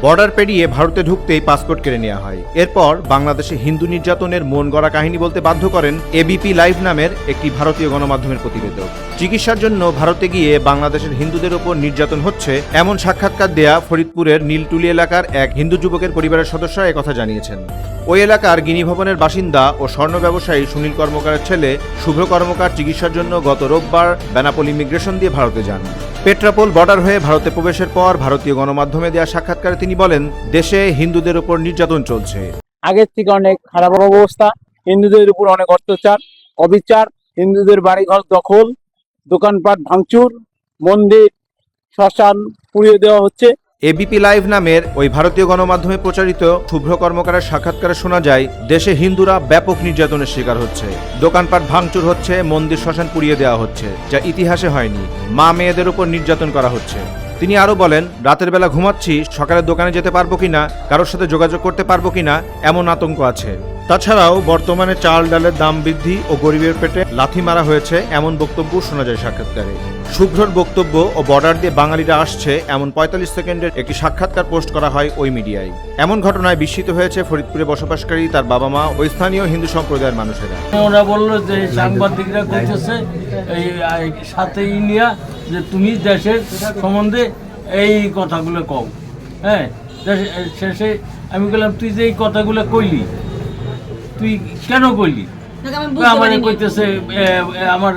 Border পেরিয়ে ভারতে ঢুকতেই পাসপোর্ট কেড়ে নেওয়া হয়। এরপর বাংলাদেশে হিন্দু নির্যাতনের মন গড়া কাহিনী বলতে বাধ্য করেন এবিপি লাইভ নামের একটি ভারতীয় গণমাধ্যমের প্রতিবেদক। চিকিৎসার জন্য ভারতে গিয়ে বাংলাদেশের হিন্দুদের ওপর নির্যাতন হচ্ছে এমন সাক্ষাৎকার দেয়া ফরিদপুরের নীলটুলি এলাকার এক হিন্দু যুবকের পরিবারের সদস্যরা একথা জানিয়েছেন। ওই এলাকার গিনি ভবনের বাসিন্দা ও স্বর্ণ ব্যবসায়ী সুনীল কর্মকারের ছেলে শুভ্র কর্মকার চিকিৎসার জন্য গত রোববার বেনাপোল ইমিগ্রেশন দিয়ে ভারতে যান। পেট্রাপোল বর্ডার হয়ে ভারতে প্রবেশের পর ভারতীয় গণমাধ্যমে দেওয়া সাক্ষাৎকারে তিনি বলেন, দেশে হিন্দুদের উপর নির্যাতন চলছে। আগের থেকে অনেক খারাপ অবস্থা, হিন্দুদের উপর অনেক অত্যাচার, অবিচার, হিন্দুদের বাড়িঘর দখল, দোকানপাট ভাঙচুর, মন্দির শ্মশান পুড়িয়ে দেওয়া হচ্ছে। এবিপি লাইভ নামের ওই ভারতীয় গণমাধ্যমে প্রচারিত শুভ্র কর্মকারের সাক্ষাৎকারে শোনা যায়, দেশে হিন্দুরা ব্যাপক নির্যাতনের শিকার হচ্ছে, দোকানপাট ভাঙচুর হচ্ছে, মন্দির শ্মশান পুড়িয়ে দেওয়া হচ্ছে, যা ইতিহাসে হয়নি, মা মেয়েদের উপর নির্যাতন করা হচ্ছে। তিনি আরও বলেন, রাতের বেলা ঘুমাচ্ছি, সকালে দোকানে যেতে পারবো কিনা, কারোর সাথে যোগাযোগ করতে পারবো কিনা, এমন আতঙ্ক আছে। তাছাড়াও বর্তমানে চাল ডালের দাম বৃদ্ধি ও গরিবের পেটে লাথি মারা হয়েছে এমন বক্তব্য শোনা যায় সাক্ষাৎকারে। শুভ্রর বক্তব্য ও বর্ডার দিয়ে বাঙালিরা আসছে এমন 45 সেকেন্ডের একটি সাক্ষাৎকার পোস্ট করা হয় ওই মিডিয়ায়। এমন ঘটনায় বিস্মিত হয়েছে ফরিদপুরে বসবাসকারী তার বাবা মা ও স্থানীয় হিন্দু সম্প্রদায়ের মানুষেরা। ওরা বললো যে সাংবাদিকরা করতেছে এই সাথে ইন্ডিয়া যে তুমি দেশের সম্বন্ধে এই কথাগুলো কও। হ্যাঁ, শেষে আমি বললাম, তুই যে এই কথাগুলো কইলি, তুই কেন কইলি? আমার কইতেছে আমার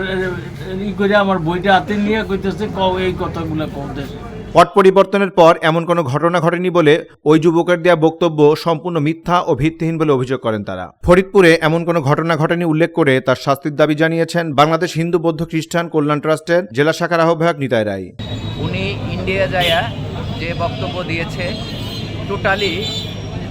ই করে আমার বইটা হাতে নিয়ে কইতেছে কও এই কথাগুলো কও দেশে। পট পরিবর্তনের পর এমন কোনো ঘটনা ঘটেনি বলে ওই যুবকের দেয়া বক্তব্য সম্পূর্ণ মিথ্যা ও ভিত্তিহীন বলে অভিযোগ করেন তারা। ফরিদপুরে এমন কোনো ঘটনা ঘটেনি উল্লেখ করে তার শাস্তির দাবি জানিয়েছেন বাংলাদেশ হিন্দু বৌদ্ধ খ্রিস্টান কল্যাণ ট্রাস্টের জেলা শাখার আহ্বায়ক নিতাই রায়। উনি ইন্ডিয়া যায়া যে বক্তব্য দিয়েছে টোটালি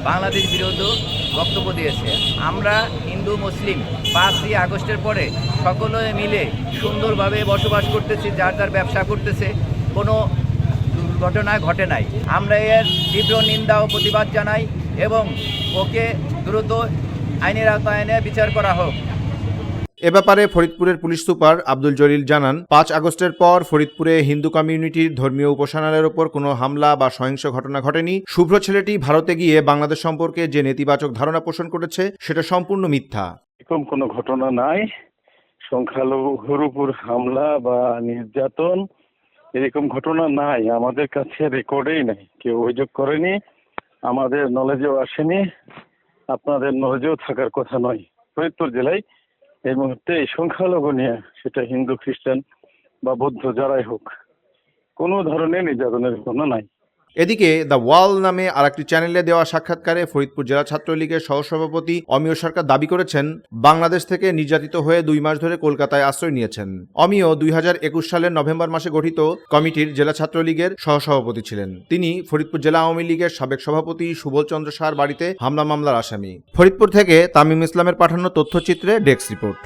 বাংলাদেশ বিরোধী বক্তব্য দিয়েছে। আমরা হিন্দু মুসলিম 5ই আগস্টের পরে সকলে মিলে সুন্দরভাবে বসবাস করতেছি, যার যার ব্যবসা করতেছে, কোনো দুর্ঘটনা ঘটে নাই। আমরা এর তীব্র নিন্দা ও প্রতিবাদ জানাই এবং ওকে দ্রুত আইনের আওতায় এনে বিচার করা হোক। এ ব্যাপারে ফরিদপুরের পুলিশ সুপার আব্দুল জলিল জানান, 5 আগস্টের পর ফরিদপুরে হিন্দু কমিউনিটির ধর্মীয় উপাসনালয়ের ওপর কোনো হামলা বা সহিংস ঘটনা ঘটেনি। শুভ্র ছেলেটি ভারতে গিয়ে বাংলাদেশ সম্পর্কে যে নেতিবাচক ধারণা পোষণ করেছে সেটা সম্পূর্ণ মিথ্যা। এরকম কোনো ঘটনা নাই। সংখ্যালঘুর উপর হামলা বা নির্যাতন এরকম ঘটনা নাই, আমাদের কাছে রেকর্ডেই নাই, কেউ অভিযোগ করেনি, আমাদের নলেজেও আসেনি, আপনাদের নলেজেও থাকার কথা নয়। ফরিদপুর জেলায় এই মুহূর্তে এই সংখ্যালঘু নিয়ে, সেটা হিন্দু খ্রিস্টান বা বৌদ্ধ যারাই হোক, কোনো ধরনের নির্যাতনের ঘটনা নাই। এদিকে দ্য ওয়াল নামে আরেকটি চ্যানেলে দেওয়া সাক্ষাৎকারে ফরিদপুর জেলা ছাত্রলীগের সহসভাপতি অমিয় সরকার দাবি করেছেন, বাংলাদেশ থেকে নির্যাতিত হয়ে 2 মাস ধরে কলকাতায় আশ্রয় নিয়েছেন। অমিয় 2021 সালের নভেম্বর মাসে গঠিত কমিটির জেলা ছাত্রলীগের সহসভাপতি ছিলেন। তিনি ফরিদপুর জেলা আওয়ামী লীগের সাবেক সভাপতি সুবল চন্দ্র সাহার বাড়িতে হামলা মামলার আসামি। ফরিদপুর থেকে তামিম ইসলামের পাঠানো তথ্যচিত্রে ডেস্ক রিপোর্ট।